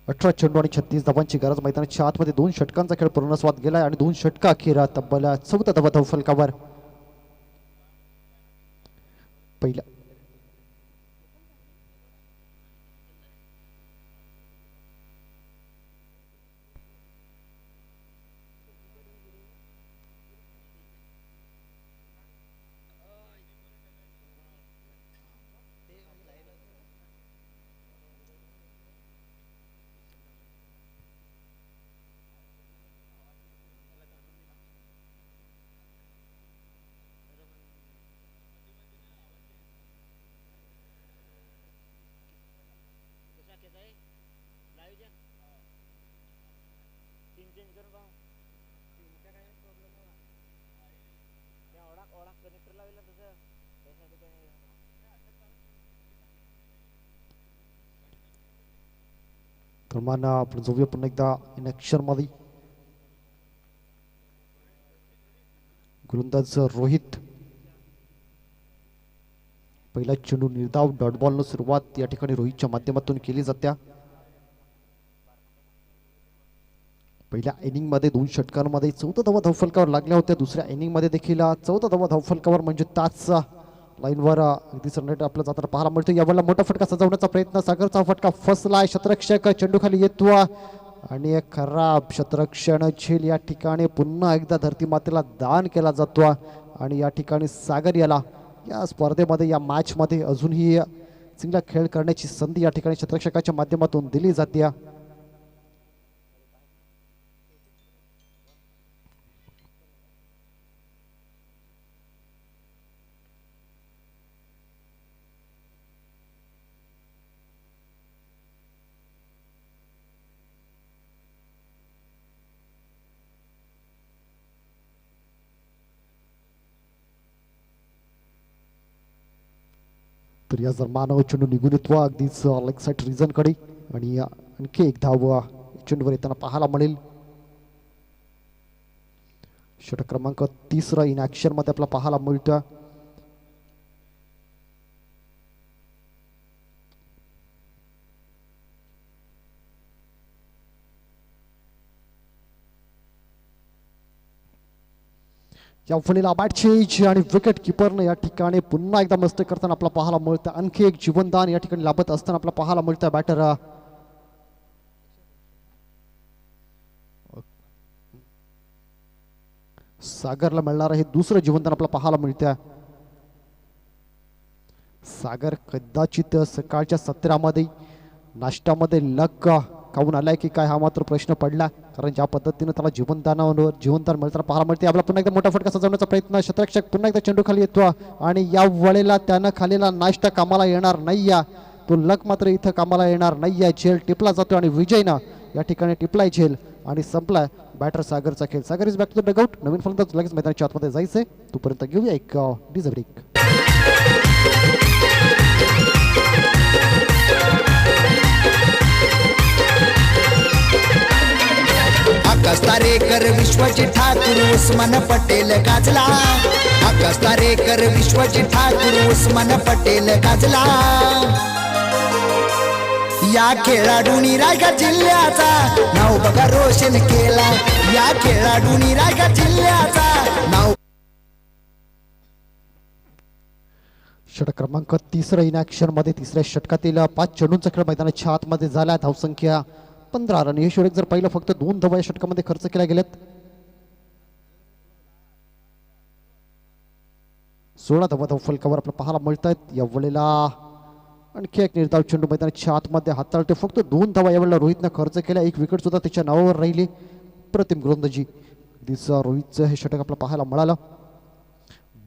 18 चेंडू आणि 36 धावांची गरज. मैदानाच्या आतमध्ये 2 षटकांचा खेळ पूर्णस्वाद गेलाय आणि 2 षटका अखेर तब्बल 14 धावा धावफलकावर. पहिला तर आपण जाऊया पुन्हा एकदा इन ॲक्शन मध्ये. गोलंदाज रोहित. पहिला चेंडू निर्धाव डॉट बॉलनं सुरुवात या ठिकाणी रोहितच्या माध्यमातून केली जात्या. पहिल्या इनिंगमध्ये 2 षटकांमध्ये 14 धावा धावफलकावर लागल्या होत्या. दुसऱ्या इनिंगमध्ये देखील 14 धावा धावफलकावर म्हणजे ताच लाईनवर अगदी रन आपल्याला जाताना पाहायला मिळतो. यावेळेला मोठा फटका सजवण्याचा प्रयत्न. सागरचा फटका फसलाय. क्षेत्ररक्षक चेंडू खाली येतो आणि एक खराब क्षेत्ररक्षण झेल या ठिकाणी पुन्हा एकदा धरती मातेला दान केला जातो आणि या ठिकाणी सागर याला या स्पर्धेमध्ये या मॅचमध्ये अजूनही चांगला खेळ करण्याची संधी या ठिकाणी क्षेत्ररक्षकाच्या माध्यमातून दिली जाते. तर या जर चेंडू निघून येतो अगदीच लेग साईड रिझन कडे आणि आणखी एक धाव चेंडूवर येताना पाहायला मिळेल. षटक क्रमांक 3 इन ॲक्शन मध्ये आपल्याला पाहायला मिळतं. या फळीला बॅट चेंज आणि विकेट किपरने या ठिकाणी पुन्हा एकदा मस्त करताना आपल्याला पाहायला मिळतं. आणखी एक जीवनदान या ठिकाणी लाभत असताना आपल्याला पाहायला मिळतं. बॅटर सागरला मिळणार आहे दुसरं जीवनदान आपल्याला पाहायला मिळतं. सागर कदाचित सकाळच्या सत्रामध्ये नाश्त्यामध्ये लक खाऊन आलाय की काय हा मात्र प्रश्न पडला, कारण ज्या पद्धतीने त्याला जीवनदान मिळताना पाहायला मिळते. आपला पुन्हा एकदा मोठा फटका सजवण्याचा प्रयत्न. क्षेत्ररक्षक पुन्हा एकदा चेंडू खाली येतो आणि या वेळेला त्यानं खालीला नाश्ता कामाला येणार नाही. तो लक मात्र इथं कामाला येणार नाही. झेल टिपला जातो आणि विजयनं या ठिकाणी टिपलाय झेल आणि संपलाय बॅटर सागरचा खेळ. Sagar is back to the dugout. नवीन फलंदाज लगेच मैदानाच्या आतमध्ये जायचंय, तोपर्यंत घेऊया एक डीजे ब्रेक. आकाश तारेकर विश्वजी ठाकूर उस्मान पटेल गाजला. आकाश तारेकर विश्वजी ठाकूर उस्मान पटेल गाजला. या खेळाडूंनी रायगड जिल्ह्याचा नाव बघा रोशन केला. या खेळाडूंनी रायगड जिल्ह्याचा नाव. षटक क्रमांक 3 इन ॲक्शन मध्ये तिसऱ्या षटकातील 5 चेंडूंचा खेळ मैदानाच्या आतमध्ये झाला. धावसंख्या 15 रन. यश जर पहिलं फक्त 2 धावा या षटकामध्ये खर्च केल्या गेल्यात. 16 धावा धावफलकावर आपल्याला पाहायला मिळत आहेत. या वेळेला आणखी एक निर्धाव चेंडू मैदानाच्या आतमध्ये हाताळते. फक्त 2 धावा यावेळेला रोहितनं खर्च केल्या. एक विकेट सुद्धा त्याच्या नावावर राहिली. प्रतिम गोलंदाजी रोहितचं हे षटक आपल्याला पाहायला मिळालं.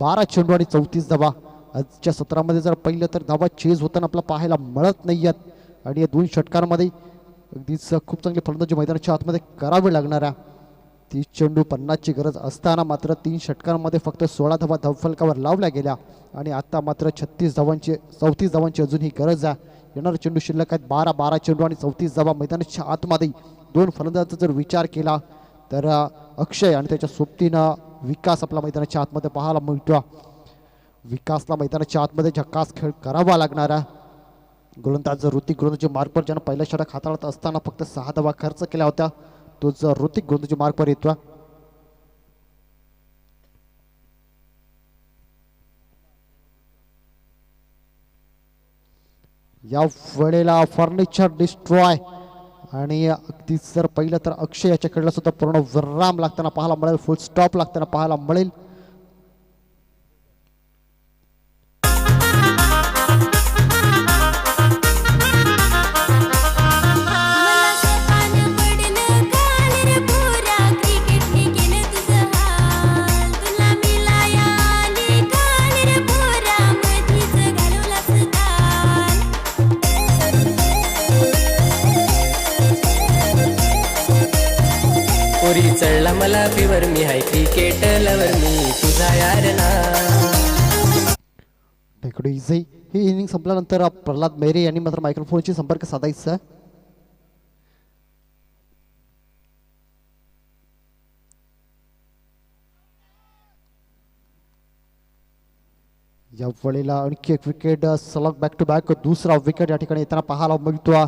12 चेंडू आणि 34 धावा. आजच्या सत्रामध्ये जर पाहिलं तर धावा चेज होताना आपल्याला पाहायला मिळत नाही आहेत आणि या 2 षटकांमध्ये अगदीच खूप चांगली फलंदाजी मैदानाच्या आतमध्ये करावी लागणाऱ्या 30 चेंडू 50ची गरज असताना मात्र 3 षटकांमध्ये फक्त 16 धावा धावफलकावर लावल्या गेल्या आणि आता मात्र 34 धावांची अजूनही गरज आहे. येणारे चेंडू शिल्लक आहेत 12 चेंडू आणि 34 धावा. मैदानाच्या आतमध्ये 2 फलंदाजांचा जर विचार केला तर अक्षय आणि त्याच्या सोबतीनं विकास आपल्या मैदानाच्या आतमध्ये पाहायला मिळतो. विकासला मैदानाच्या आतमध्ये झक्कास खेळ करावा लागणारा गोलंदाज ऋतिक गोलंदाजी मार्कवर ज्यानं पहिल्या षटक हाताळत असताना फक्त 6 धावा खर्च केल्या होत्या, तोच ऋतिक गोलंदाजी मार्कवर येतो. या वेळेला फर्निचर डिस्ट्रॉय आणि अगदीच जर पहिलं तर अक्षय याच्याकडला सुद्धा पूर्ण विराम लागताना पाहायला मिळेल, फुल स्टॉप लागताना पाहायला मिळेल. पोरी चढला मला फिवर मी हाय क्रिकेट लवर मी तुझा यार ना. ही इनिंग संपल्यानंतर प्रल्हाद मेहरे यांनी मात्र मायक्रोफोनशी संपर्क साधायचा. या वेळेला आणखी एक विकेट सलग बॅक टू बॅक दुसरा विकेट या ठिकाणी येताना पाहायला मिळतो.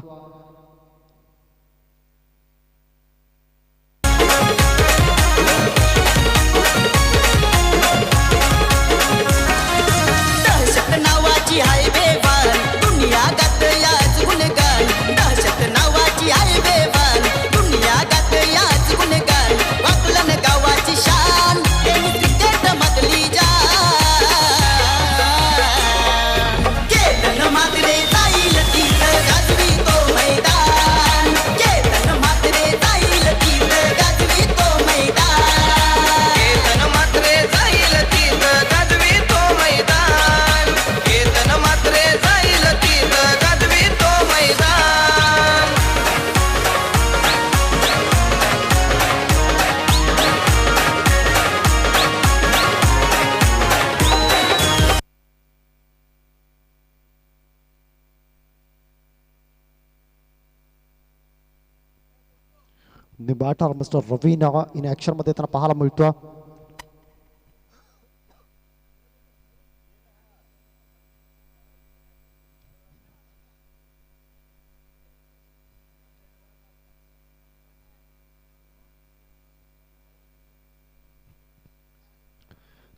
निबाटा मिस्टर रवीना इन ऍक्शन मध्ये त्यांना पाहायला मिळतो.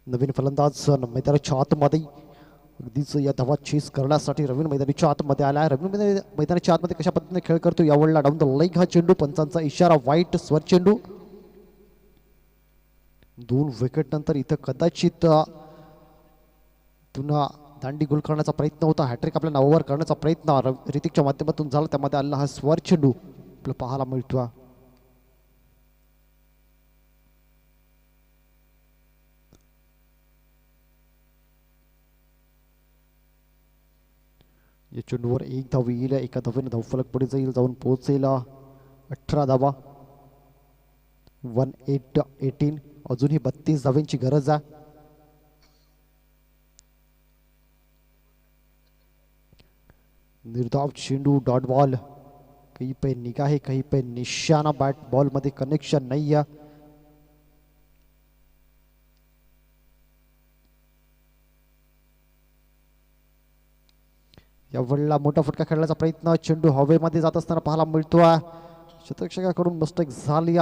नवीन फलंदाज मैदानाच्या आतमध्ये अगदीच या धावा चेस करण्यासाठी रवीन मैदानाच्या आतमध्ये आला आहे. रवीन मैदानाच्या आतमध्ये कशा पद्धतीने खेळ करतो यावेळेला डाऊन द लेग हा चेंडू, पंचांचा इशारा वाईट स्वर चेंडू. 2 विकेट नंतर इथं कदाचित पुन्हा दांडी गोल करण्याचा प्रयत्न होता, हॅट्रिक आपल्या नावावर करण्याचा प्रयत्न ऋतिकच्या माध्यमातून झाला, त्यामध्ये आला हा स्वर चेंडू आपल्याला पाहायला मिळतो. या चेंडूवर 1 धाव येईल, एका धावेने धावफलक पुढे जाईल, जाऊन पोहोचेल 18 धावा. 18 अजूनही 32 धावांची गरज आहे. निर्धाव चेंडू, डॉट बॉल, कहीं पे निगाह कहीं पे निशाना, बैट बॉल मध्ये कनेक्शन नहीं है. या वेळेला मोठा फटका खेळण्याचा प्रयत्न, चेंडू हवेमध्ये जात असताना पाहायला मिळतो. शतरक्षकाकडून मिस्टेक झाली.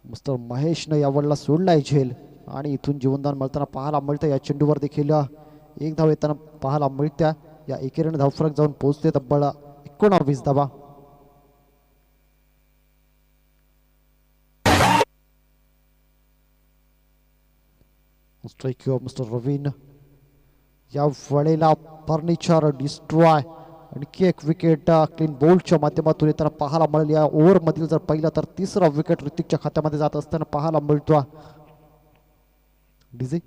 मिस्टर महेशनं या वेळेला सोडलाय झेल आणि इथून जीवनदान मिळताना पाहायला मिळतं. या चेंडूवर देखील 1 धाव येताना पाहायला मिळत्या. या एकेरीने धावफरक जाऊन पोहोचते तब्बल 19 धावा. स्ट्राइक मिस्टर रवीन. या वेळेला फर्निचर डिस्ट्रॉय, आणखी एक विकेट क्लीन बोल्डच्या माध्यमातून येताना पाहायला मिळेल. या ओव्हरमधील जर पहिला तर 3रा विकेट ऋतिकच्या खात्यामध्ये जात असताना पाहायला मिळतो. डीजे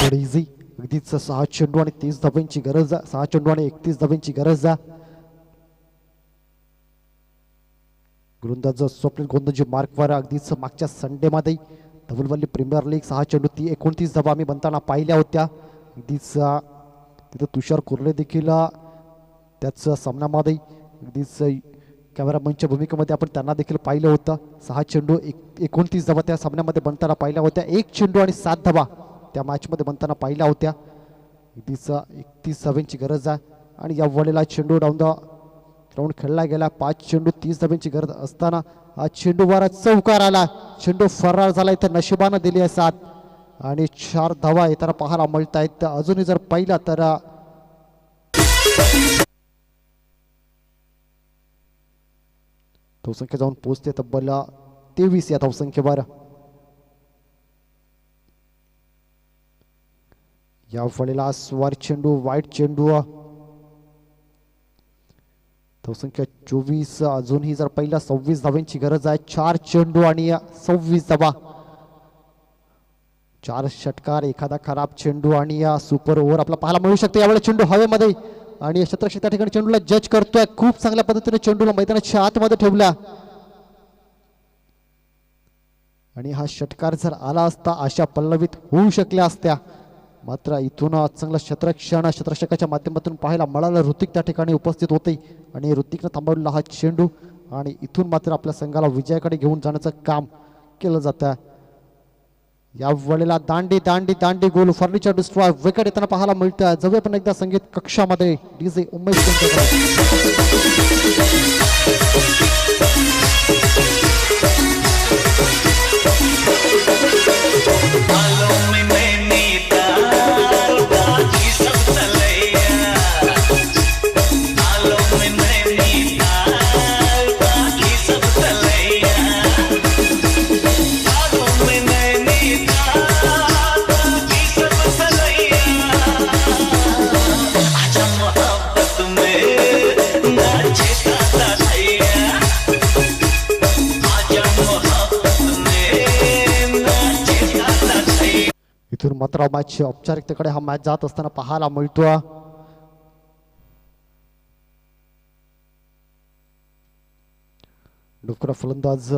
थोडी इझी अगदीच 6 चेंडू आणि 30 धाब्यांची गरज आहे. 6 चेंडू आणि 31 धाब्यांची गरज आहे. गोलंदाज स्वप्नील गोंदजी मार्कवर अगदीच मागच्या संडेमध्ये धवलवल्ली प्रीमियर लीग 6 चेंडू 29 धाबा आम्ही बनताना पाहिल्या होत्या. अगदीच तिथं तुषार कुर्ले देखील त्याच सामन्यामध्ये अगदीच कॅमेरामनच्या भूमिकेमध्ये आपण त्यांना देखील पाहिलं होतं. 6 चेंडू 29 धाबा त्या सामन्यामध्ये बनताना पाहिल्या होत्या. 1 चेंडू आणि 7 धाबा त्या मॅचमध्ये बनताना पाहिल्या होत्या. अगदीच 31 धाब्यांची गरज आहे आणि या वेळेला चेंडू डाऊन द ग्राउंड खेळला गेला. 5 चेंडू 30 धाब्यांची गरज असताना हा चेंडूवर चौकार आला. चेंडू फरार झाला. इथं नशिबानं दिली आहे 7 आणि 4 धावा येताना पाहायला मिळत आहेत. अजूनही जर पाहिलं तर धावसंख्या जाऊन पोहोचते तब्बल 23 या धावसंख्येवर. या वेळेला स्वार चेंडू वाईट चेंडू धावसंख्या 24. अजूनही जर पहिला 26 धाव्यांची गरज आहे. 4 चेंडू आणि 26 धावा. 4 षटकार एखादा खराब चेंडू आणि सुपर ओव्हर आपला पाहायला मिळू शकते. यावेळेला चेंडू हवेमध्ये आणि शतरक्षक त्या ठिकाणी चेंडूला जज करतोय. खूप चांगल्या पद्धतीने चेंडूला मैदानाच्या आतमध्ये ठेवला आणि हा षटकार जर आला असता आशा पल्लवित होऊ शकल्या असत्या. मात्र इथून चांगलं शतरक्षकाच्या माध्यमातून पाहायला मिळालं. ऋतिक त्या ठिकाणी उपस्थित होते आणि ऋतिकनं थांबवलेला हा चेंडू आणि इथून मात्र आपल्या संघाला विजयाकडे घेऊन जाण्याचं काम केलं जातं. या वेळेला दांडी दांडी दांडी गोल फर्निचर डिस्ट्रॉय विकेट येताना पाहायला मिळतं. जवळ पण एकदा संगीत कक्षामध्ये डीजे उमेश इथून मात्र मॅच औपचारिकतेकडे हा मॅच जात असताना पाहायला मिळतो. डुकरा फलंदाज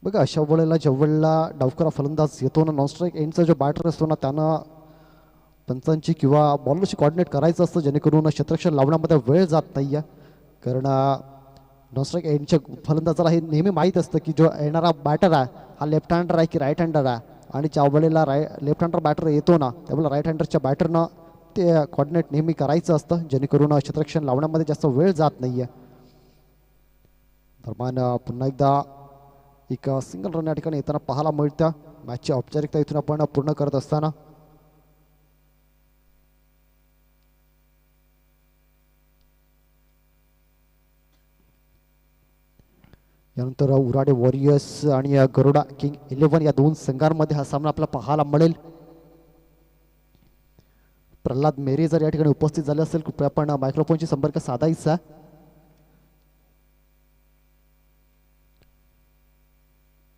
बघा अशा वेळेला ज्यावेळेला डावकरा फलंदाज येतो ना, नॉनस्ट्राईक एंडचा जो बॅटर असतो ना त्यानं पंचांची किंवा बॉलरची कॉर्डिनेट करायचं असतं जेणेकरून शतरक्षण लावण्यामध्ये वेळ जात नाही आहे. कारण नॉनस्ट्राईक एंडच्या फलंदाजाला हे नेहमी माहीत असतं की जो येणारा बॅटर आहे हा लेफ्ट हँडर आहे की राईट हँडर आहे आणि ज्या वेळेला लेफ्ट हँडर बॅटर येतो ना त्यावेळेला राईट हँडरच्या बॅटरनं ते कॉर्डिनेट नेहमी करायचं असतं जेणेकरून शतरक्षण लावण्यामध्ये जास्त वेळ जात नाही आहे. दरम्यान पुन्हा एकदा एक सिंगल रन या ठिकाणी येताना पाहायला मिळतं. मॅचची औपचारिकता इथून आपण पूर्ण करत असताना यानंतर उराडे वॉरियर्स आणि गरुडा किंग 11 या दोन संघांमध्ये हा सामना आपल्याला पाहायला मिळेल. प्रल्हाद मेरे जर या ठिकाणी उपस्थित झाले असेल कृपया आपण मायक्रोफोनशी संपर्क साधायचा.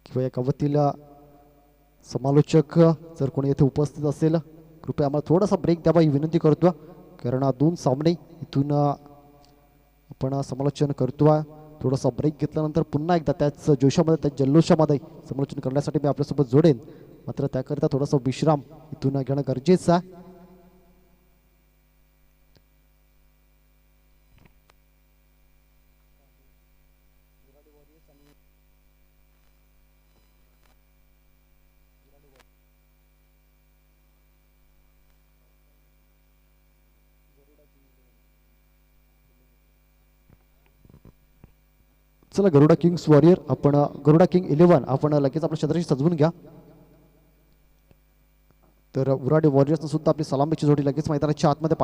किंवा या कवतील समालोचक जर कोणी येथे उपस्थित असेल कृपया आम्हाला थोडासा ब्रेक द्यावा ही विनंती करतो. कारण 2 सामने इथून आपण समालोचन करतो. थोडासा ब्रेक घेतल्यानंतर पुन्हा एकदा त्याच जोशामध्ये त्या जल्लोषामध्ये समालोचन करण्यासाठी मी आपल्यासोबत जोडेन. मात्र त्याकरिता थोडासा विश्राम इथून घेणं गरजेचं आहे. चला गरुडा किंग्स वॉरियर आपण गरुडा किंग 11 आपण लगेच आपल्या क्षेत्राशी सजवून घ्या. तर उराडे वॉरियर्सनं सुद्धा आपली सलामीची जोडी लगेच मैदानाच्या आतमध्ये पाठवली.